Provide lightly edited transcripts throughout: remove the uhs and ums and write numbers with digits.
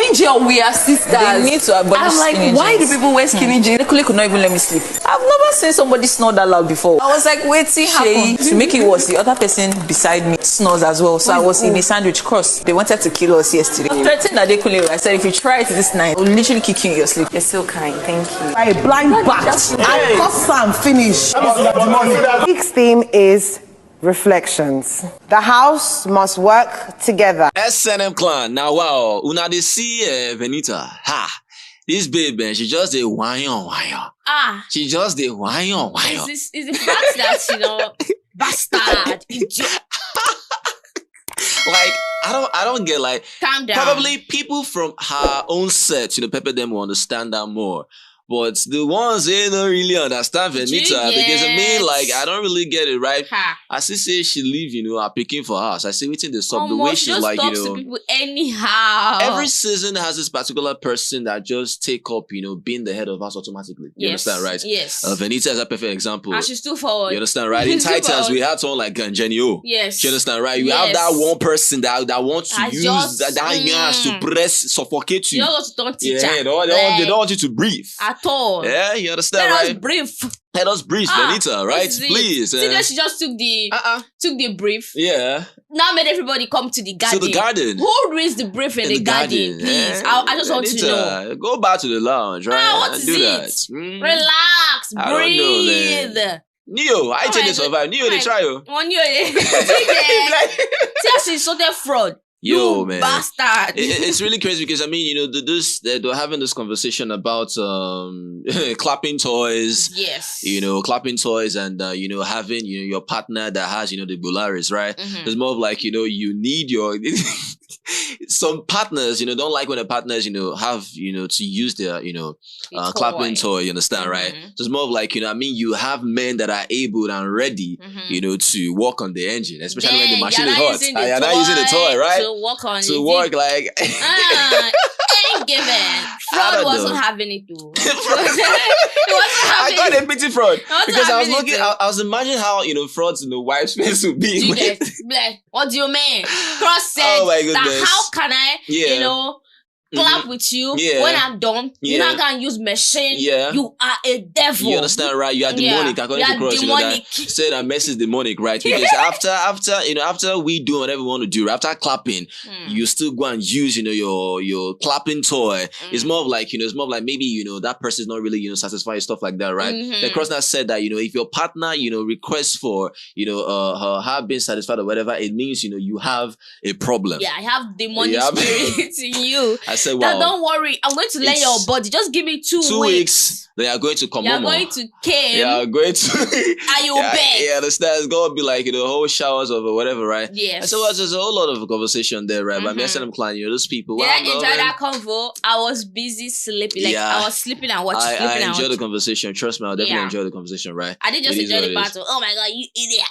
skinny gel, we are sisters. They need to abolish I'm like, skinny why do jeans. people wear skinny jeans? Adekunle could not even let me sleep. I've never seen somebody snore that loud before. I was like, wait, see, happen. To make it worse, the other person beside me snores as well. So I was in a sandwich cross. They wanted to kill us yesterday. I threatened Adekunle. I said, if you try it this night, I'll literally kick you in your sleep. You're so kind, thank you. A blind bat. I cut Sam, finish. Week's theme is reflections. The house must work together. SNM clan. Now wow, una dey see Venita. Ha. This babe, man, she just a wine. She just a wine. Is the fact that, you know, bastard, idiot. Like, I don't get, like, Calm down. probably people from her own set, you know, Pepper them will understand that more. But the ones they don't really understand Venita, because I mean, like, I don't really get it, right? I still say she leave, you know, her picking for us. I say waiting the sub, the way she's like, you know. To people anyhow. Every season has this particular person that just take up, you know, being the head of us automatically. You understand, right? Yes. Venita is a perfect example. And she's too forward. You understand, right? In Titans, we had someone like Genio. Yes. You understand, right? You have that one person that wants to use that yash to press, suffocate you. You don't want to teacher. Yeah, they don't want you to breathe. At all. Yeah, you understand, Let right? us brief. Let us breathe, Venita, right? Please. See that she just took the brief. Yeah. Now made everybody come to the garden. To the garden. Who reads the brief in the garden? Please. I just want to know. Go back to the lounge, right? What is do it? That. Relax. I don't know, breathe. man. Neo, I tell you survive. Neo, they try you. One year. See how she sorted fraud. Yo, you man, bastard! It's really crazy because I mean, you know, they're having this conversation about clapping toys. Yes. You know, clapping toys and you know, having your partner that has the Bularis, right? It's more of like you need your. Some partners, don't like when the partners, have to use their clapping toy. You understand, right? So it's more of like I mean, you have men that are able and ready, to work on the engine, especially when the machine is hot. You're not using the toy, right? To work on to work like ain't given. Fraud wasn't having it too. I got a pity fraud because I was looking. I was imagining how frauds in the wife's face would be. What do you mean? Cross said that how can I clap with you when I'm done? You're not gonna use machine. You are a devil. You understand, right? You are demonic. According to Cross, that say that mess is demonic, right? Because after we do whatever we want to do, after clapping, you still go and use your clapping toy. It's more of like maybe that person is not really satisfied, stuff like that, right? The Cross now said that if your partner requests for her being satisfied or whatever, it means you have a problem. Yeah, I have demonic spirits in you. I said, wow. Now, don't worry. I'm going to learn your body. Just give me 2 weeks. They are going to come home. You're going to came. They are going to. Are you beg? Yeah, understand. It's going to be like, whole showers of whatever, right? Yes. And so there's a whole lot of conversation there, right? But me and them client, those people. Did I enjoy that convo? I was busy sleeping. Like, I was sleeping and watching. I enjoyed the conversation. Trust me, I definitely enjoyed the conversation, right? I didn't just enjoy the battle. Oh my God, you idiot.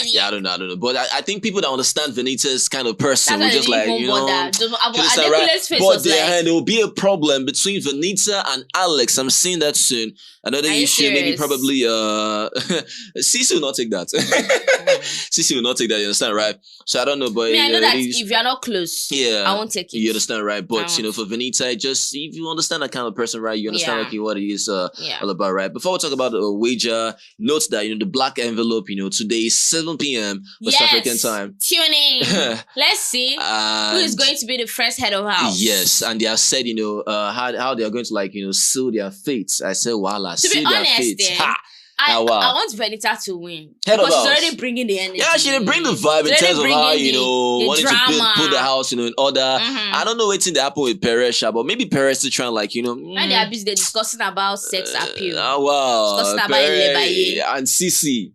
Yeah, I don't know. But I think people that understand Venita's kind of person will just like, but there will be a problem between Venita and Alex. I'm seeing that soon. Another issue, maybe probably Cece will not take that. Cece will not take that, you understand, right? So I don't know, but I know that if you're not close, I won't take it. You understand, right? But for Venita, just if you understand that kind of person, right, you understand what it is all about, right? Before we talk about the wager, note that the black envelope, today is 7 p.m. West African time. Tune in. Let's see who is going to be the first head of house. Yes, and they have said, how they are going to seal their fates. I said, voila, to be honest, I want Venita to win because she's already bringing the energy. Yeah, she didn't bring the vibe in terms of how wanting to put the house in order. I don't know what's in the happen with Perez, but maybe Perez is trying when they are busy, they're discussing about sex appeal. Wow, discussing about and Cece.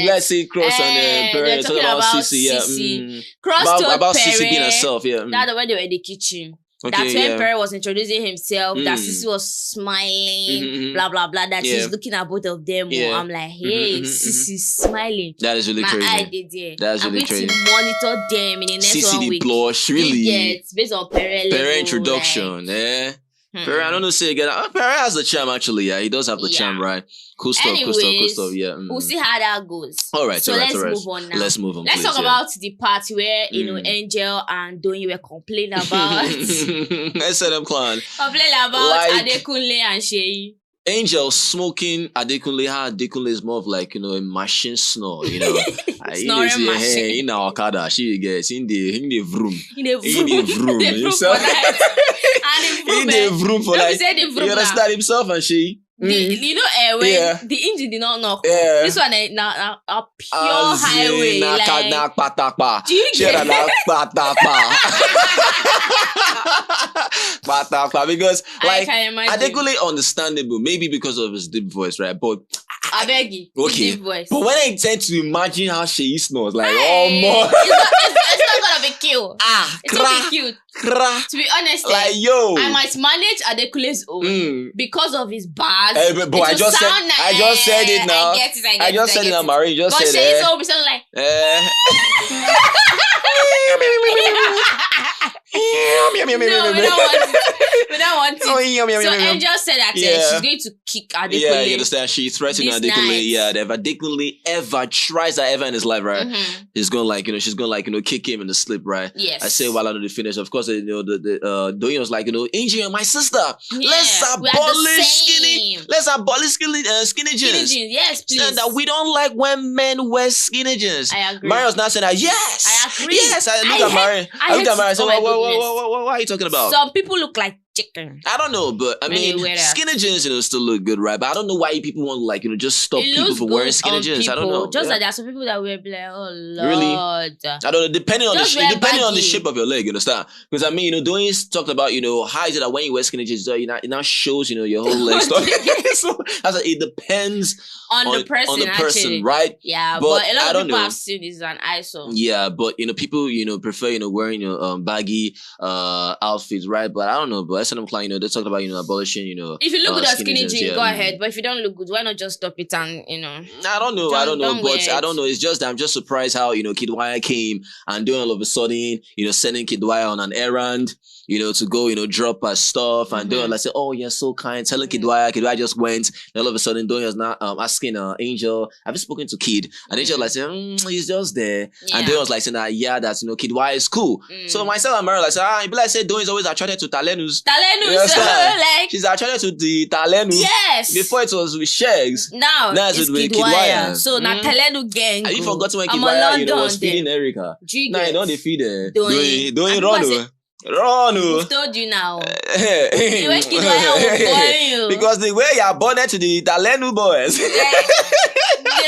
Let's say Cross and Perez talking about Cece. Cross about Cece being herself. That's when they were in the kitchen. Okay, that's when Perry was introducing himself, that Cece was smiling, blah, blah, blah, that she's looking at both of them. I'm like, hey, Cece's smiling. That is really crazy. My eye did there. That's really crazy. I'm going to monitor them in the next Cece 1 week. Blush, really. Yes, based on Perry introduction, Perry, I don't know. Say again. Perry has the charm actually. Yeah, he does have the charm, right? Cool stuff. Anyways, cool stuff. Yeah. We'll see how that goes. All right. So let's move on now. Let's move on. Let's talk about the part where Angel and Doyin were complaining about. I said I'm clown. Complaining about Adekunle and Sheyi. Angel smoking Adekunle. How Adekunle is more of like a machine snore. Snoring machine. In our Okada, she gets in the vroom. In the vroom. In the vroom for like. You understand himself and she. When the engine did not knock, this one now a pure highway. Do you get because like Adekunle understandable, maybe because of his deep voice, right? But I beg you, okay. Deep voice. But when I tend to imagine how she snores, like more. It's not gonna be cute. It's gonna be cute. To be honest, like I might manage Adekunle's own because of his bars. But I just said it now. I just said it now, Marie. You just said it. But Sheyi's always sound like. No, we don't want it. So Angel said that she's going to kick Adekunle. Yeah, you understand? She threatened Adekunle. Yeah, if Adekunle ever tries that ever in his life, right? He's gonna she's gonna kick him in the slip, right? Yes. I say while under the finish, of course, Doyin was like, Angel, my sister, let's abolish skinny jeans. Yes, please. Saying that we don't like when men wear skinny jeans. I agree. Mario's not saying that. Yes, I agree. Yes, I look at Mario. I look at Mario. So what are you talking about? Some people look like chicken. I don't know, but I mean, skinny jeans, still look good, right? But I don't know why people want to just stop people from wearing skinny jeans. People. I don't know. Just like there are some people that wear like, oh Lord. Really? I don't know. Depending on the shape of your leg, you understand? Because I mean, Doyin talked about how is it that when you wear skinny jeans, it now shows your whole leg. So it depends on the person, right? Yeah, but a lot of people have seen this as an eyesore. Yeah, but people prefer wearing baggy outfits, right? But I don't know. But SNM Klein, they talked about abolishing if you look good at skinny jeans, go ahead. But if you don't look good, why not just stop it and I don't know. But I don't know. It's just that I'm just surprised how Kid Wire came and doing all of a sudden sending Kid Wire on an errand. To go, drop her stuff and doing say, oh, you're so kind. Telling Kid Wire just went. And all of a sudden, Doyin is now asking Angel, have you spoken to Kid? And Angel he's just there. Yeah. And Doyin was saying that, that's, Kid Wire is cool. So myself and Mary it be like say Doyin is always attracted to Talenus. She's attracted to the Talenus. Yes. Before it was with Shags. Now it's with Kid Wire. So now Talenu gang. Have you forgotten when Kid Wire, was feeding Erica? Now you don't feed her. Doyin run. Who told you now? Because the way you're born to the Talenu boys. The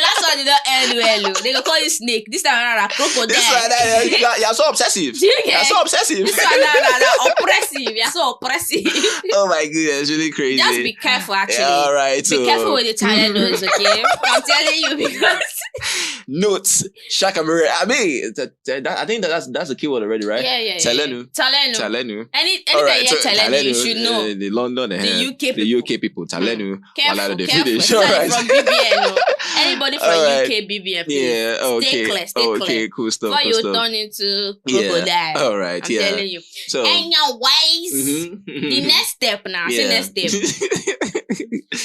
last one did not end well. They go call you snake. This time around, crocodile. This one, you're so obsessive. You're so obsessive. This one oppressive. You're so oppressive. Oh my goodness, it's really crazy. Just be careful, actually. Yeah, all right. Be careful with the Talenus, okay? I'm telling you because. Notes. Shakamura. I mean, I think that's the keyword already, right? Yeah. Talenu. Anything right, you Talenu, you should know. The London, the UK people. Talenu. Careful. Right. From BBN. Anybody from UK, BBN, please. Yeah, okay. Stay clear. Okay, cool stuff. Before you turn into crocodile. All right, I'm telling you. So, and your ways. The next step now. The next step.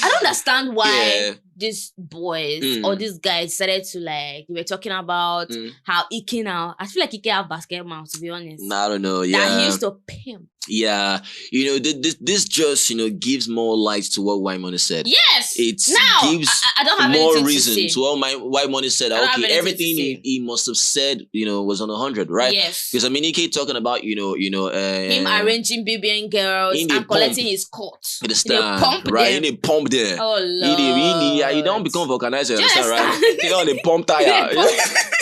I don't understand why these boys or these guys decided to they were talking about how Ike now. I feel like Ike have basketball, to be honest. I don't know. Yeah. That he used to pimp. Yeah, this just gives more light to what White Money said. Yes, it gives I don't have more reason to what White Money said. Okay, everything he must have said, was on 100, right? Yes, because I mean, he kept talking about him arranging BBN girls and collecting his court. He pump right? He pump there. Oh Lord, he don't become vulcanizer, understand, right? He don't they pump tire.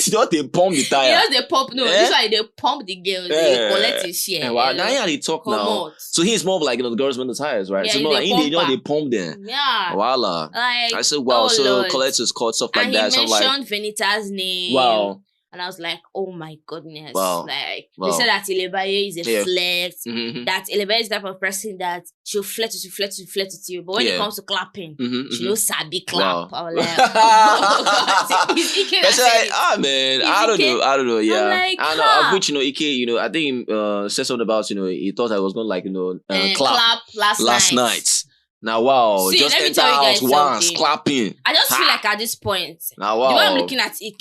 He don't they pump the tire. He does they pump. No, this why they pump the girls. They collect his share. Now he talk now. So he's more of the girls when the tires, right? Yeah, so more they pump there. Yeah. Voila. I said, wow. So collectors caught stuff like that. And he mentioned Venita's name. Wow. And I was like, oh my goodness. Wow. Like, Wow. they said that Elebaye is a flirt. Mm-hmm. That Elebaye is the type of person that she'll flirt with you. But when it comes to clapping, she knows sabi clap. Wow. I was like, oh, it's Ike that said it. Man, It's I don't know. Yeah. I'm like, I know, of which, Ike, I think said something about, he thought I was going to, like, clap last night. Now, wow, See, just let me enter tell you house guys once, something. clapping. I just feel like at this point, Now, wow. the way I'm looking at Ike,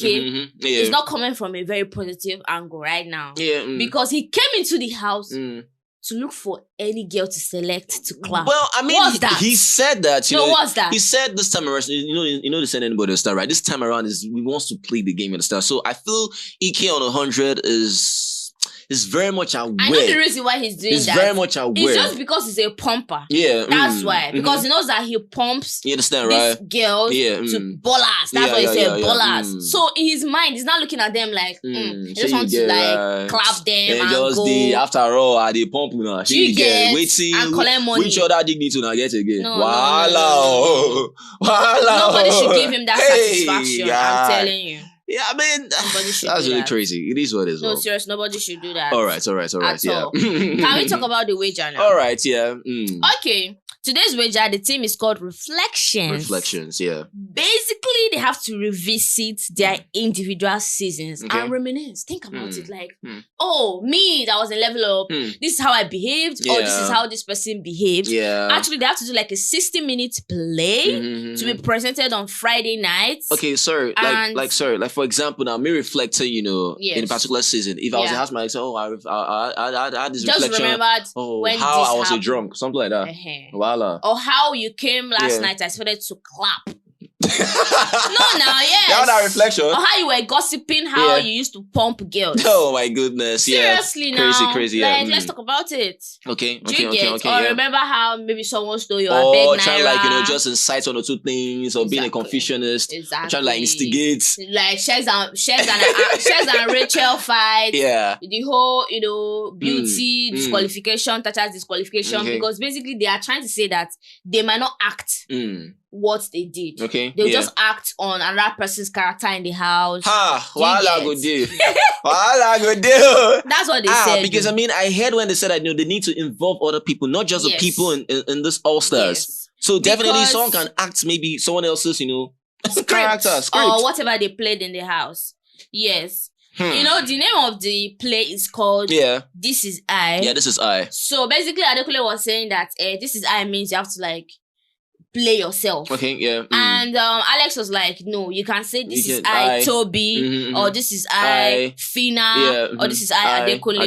it's not coming from a very positive angle right now. Yeah. Because he came into the house to look for any girl to select to clap. Well, I mean, what's that? he said that. What's that? He said this time around, to send anybody to start, right? This time around he wants to play the game and stuff. So I feel Ike on 100 is very much aware. I know the reason why he's doing that. He's very much aware. It's just because he's a pumper. Yeah. That's why. Because he knows that he pumps you understand, right? these girls to ballers. That's why he said ballers. So in his mind, he's not looking at them like, he just wants to like clap them and just go. After all, I dey pump now. You get and collect money. Which other dignity now get again? No, Voila. Nobody should give him that satisfaction. I'm telling you. Yeah, I mean, that's really that. crazy. It is what it is. No, serious, nobody should do that. All right. Yeah. All. Can we talk about the wager now? All right, yeah. Okay. Today's wager, the team is called Reflections. Reflections, yeah. Basically, they have to revisit their individual seasons and reminisce. Think about it like, oh, me, that was a level up. This is how I behaved, or this is how this person behaved. Yeah. Actually, they have to do like a 60-minute play to be presented on Friday nights. Okay, sorry. Like for example, now me reflecting, in a particular season. If I was to ask myself, I had this just reflection. Remembered when how I was a drunk, something like that. Wow. Or how you came last night, I started to clap. Yes. That reflection. Or how you were gossiping how you used to pump girls. Oh my goodness. Seriously now. Crazy. Like, let's talk about it. Okay. Or remember how maybe someone stole your bed Or trying like, just incite one or two things, or being a Confucianist. Exactly. Trying to like instigate. Like Shares and Rachel fight. Yeah. The whole, beauty, disqualification, Tacha's disqualification. Because basically they are trying to say that they might not act what they did. Okay. They'll just act on another person's character in the house. While I go do. That's what they said. Because I mean, I heard when they said that they need to involve other people, not just the people in this All Stars. Yes. So definitely someone can act maybe someone else's, character, script. Or whatever they played in the house. Yes. The name of the play is called This Is I. Yeah, This Is I. So basically, Adekule was saying that This Is I means you have to like play yourself. Okay, yeah. And Alex was like, no, you can say this is I, Toby, or this is I, Fina, or this is I, Adekunle.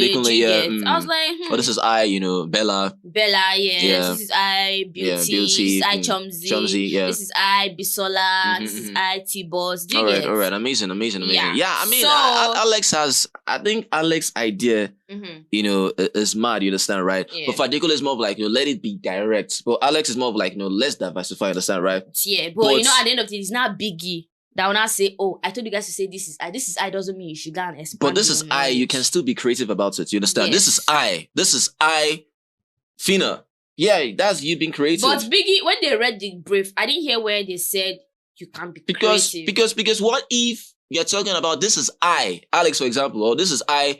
I was like, or this is I, Bella. This is I, Beauty. This is I, Chumsy. This is I, Bisola. This is I, T-Boss. All right. Amazing. Yeah, I mean, I think Alex's idea, is mad, you understand, right? Yeah. But for Adekunle, it's more of like, let it be direct. But Alex is more of like, let's diversify, understand, right? Yeah, but at the end of the day, it's not Biggie that will not say, oh, I told you guys to say this is I. This is I doesn't mean you should go and expand. But this is I, you can still be creative about it, you understand? Yes. This is I, Fina. Yeah, that's you being creative. But Biggie, when they read the brief, I didn't hear where they said you can't be creative. Because what if you're talking about this is I, Alex, for example, or this is I,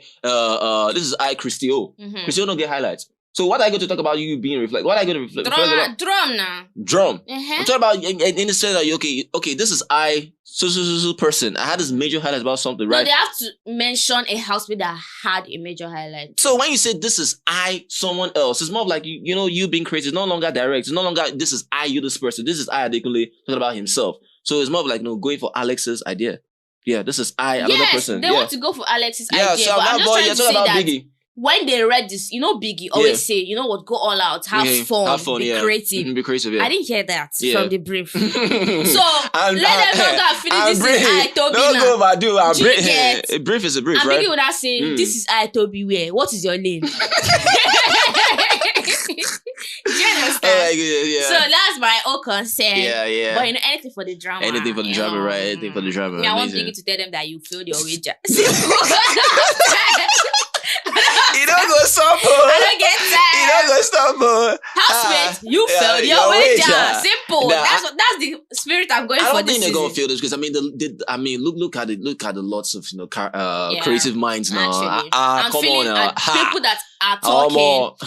Christy O. Christy O don't get highlights. So what are you going to talk about you being reflect? What are you going to reflect? Drum now. Drum. I'm talking about in the sense that okay, this is I, so person. I had this major highlight about something, right? No, they have to mention a housemate that had a major highlight. So when you say this is I, someone else, it's more of like you being creative. It's no longer direct. It's no longer this is I, you this person. This is I, Adekunle talking about himself. So it's more of like going for Alex's idea. Yeah, this is I, another person. They want to go for Alex's idea. Yeah, so but I'm just trying to say about that Biggie. When they read this, Biggie always say, what, go all out, have fun, be creative. Be creative, yeah. I didn't hear that from the brief. So, let them know that finish this is I, Toby. Don't go overdo. A brief is a brief, right? And Biggie would not say, this is I, Toby, where? What is your name? Do you understand? Yeah. So that's my own concern. Yeah. But anything for the drama. Anything for the drama, right? Anything for the drama. I want Biggie to tell them that you failed your wager. You don't go stop, I don't get that. You don't go stop, How housemate, you failed your wager. Simple. Nah, That's the spirit I'm going for. I don't this think they're season. gonna feel this because I mean, look at the lots of creative minds now. I'm come feeling on now. people that are talking.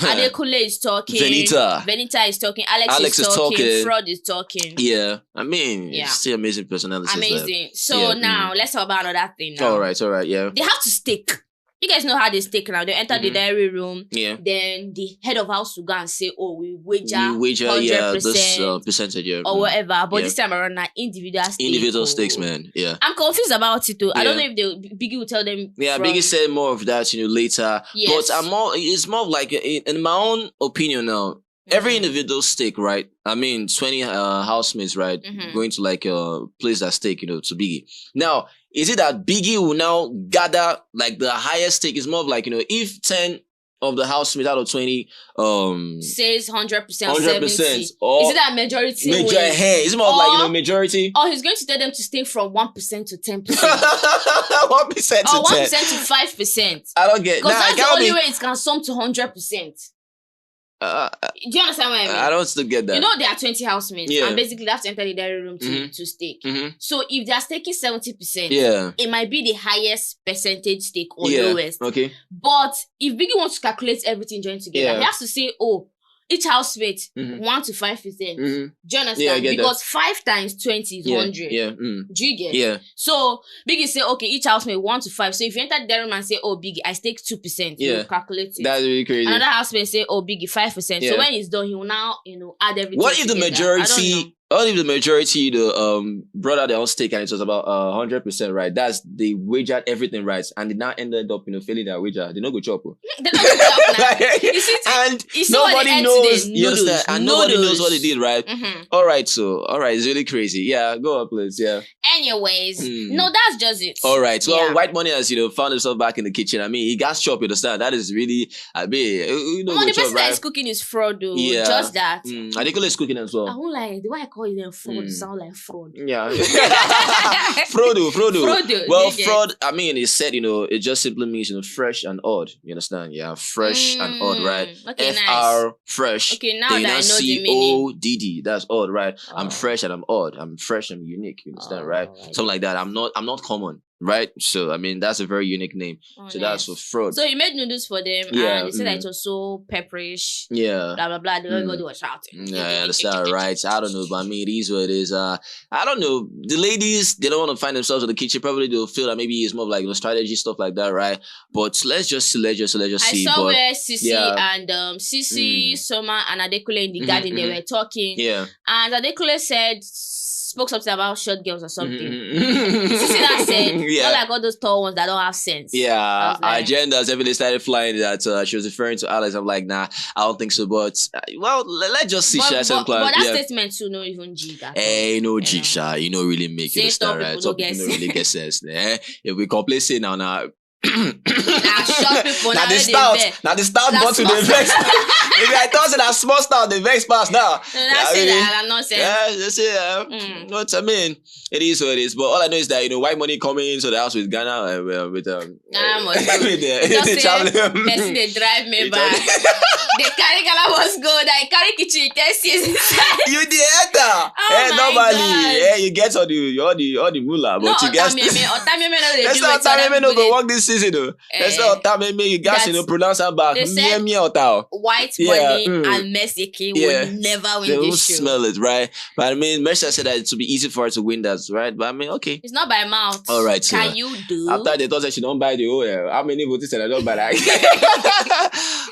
Adekunle is talking. Venita is talking. Alex is talking. Fraud is talking. Yeah, I mean, still amazing personalities. Amazing. So now let's talk about another thing. Now. All right, yeah. They have to stick. You guys know how they stick now. They enter the diary room. Yeah. Then the head of house will go and say, "Oh, we wager 100%, this percentage, or whatever." But this time around, individual stakes, man. Yeah. I'm confused about it too. I don't know if Biggie will tell them. Yeah, Biggie said more of that, later. Yes. But it's more of like, in my own opinion now, every individual stake, right? I mean, 20 housemates, right? Going to like place that stake, to Biggie. Now, is it that Biggie will now gather like the highest stake? It's more of like, if 10 of the housemates out of 20 says 100% 100%, 70%, or is it that majority wins? It's more of like, majority. Or he's going to tell them to stay from 1% to 10%. 1% to 10. Or 1% to 5%. I don't get it. Because that's the only way it can sum to 100%. Do you understand what I mean? I don't still get that. There are 20 housemates, and basically they have to enter the diary room to stake. So if they are staking 70%, it might be the highest percentage stake or lowest. Okay. But if Biggie wants to calculate everything joined together, he has to say, each housemate 1 to 5%. Do you understand? Yeah, I get because that. 5 times 20 is 100. Yeah. Do you get? Yeah. So Biggie say, okay, each housemate 1 to 5. So if you enter the room and say, Biggie, I stake 2%, you calculate it. That's really crazy. Another housemate say, Biggie 5%. So when it's done, he will now, add everything. What if the together. majority? What if the majority brought out their own stake and it was about 100%, right? That's they wagered everything right, and they now ended up failing their wager. They no go chop. They don't go chop now. And nobody knows. You understand? And nobody knows what they did, right? All right, it's really crazy. Yeah, go on, please. Yeah. Anyways, no, that's just it. All right. Well, White Money has found himself back in the kitchen. I mean, he got chopped. You understand? That is really the person that is cooking is fraud, though. Yeah. Just that. Adekunle is cooking as well. I won't lie. The way I call it fraud sound like fraud. Yeah. Frodo. Well, fraud, I mean, it said, it just simply means, fresh and odd. You understand? Yeah, fresh and odd, right? Okay, FR, nice. fresh. Okay, now that I know the meaning. CODD, that's odd, right? I'm fresh and I'm odd. I'm fresh and unique. You understand, right? Something like that. I'm not common. Right? So, I mean, that's a very unique name. So, that's for fraud. So, you made noodles for them and they said that it was so pepperish. Yeah. Blah, blah, blah. Everybody was shouting. Yeah, I understand, right? I don't know, but I mean, it is what it is. I don't know. The ladies, they don't want to find themselves in the kitchen. Probably they'll feel that maybe it's more like strategy, stuff like that, right? But let's just see. I saw where Sisi and Sisi, Soma, and Adekunle in the garden, they were talking. Yeah. And Adekunle spoke something about short girls or something. Sisi that said, not like all those tall ones that don't have sense. Yeah, like, agendas everybody started flying that she was referring to Alex. I'm like, nah, I don't think so. But let's just see. But that statement too, no even G. Hey, no G, Sha. You don't really make it. Start right. Some people don't really get sense. If we complain, say now. Short people now the start bottle the vex. If I thought that small start the vex pass now. That's it. I'm not saying. Yeah, that's it. What I mean, it is what it is. But all I know is that White Money coming into the house with Ghana with Ghana must go. Just say person they drive me back. They carry Ghana must go. They carry kitchen 10 years inside. You the hater. Oh normally, you get all the moolah, but you get. Let's not Otameme no go work this season though. Let's not Otameme you guys pronounce her back. White Money and Messi will never win they this show. Smell it, right? But I mean, Messi said that it would be easy for her to win that, right? But I mean, okay. It's not by mouth. All right. Can you do? After they thought that she don't buy the whole, how many votes said I don't buy that?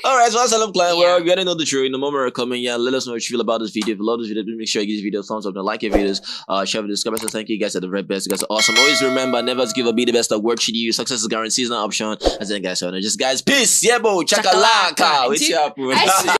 All right, so that's all client. Well, we're gonna know the truth in the moment we're coming. Yeah, let us know what you feel about this video. If you love this video, please make sure you give this video a thumbs up and like your videos. Share videos, comment. So thank you guys are the very best. You guys are awesome. Always remember, never give up, be the best at work you do. Success is guaranteed, is not option. As then guys, peace. Yeah, bo, chakalaka. What's up?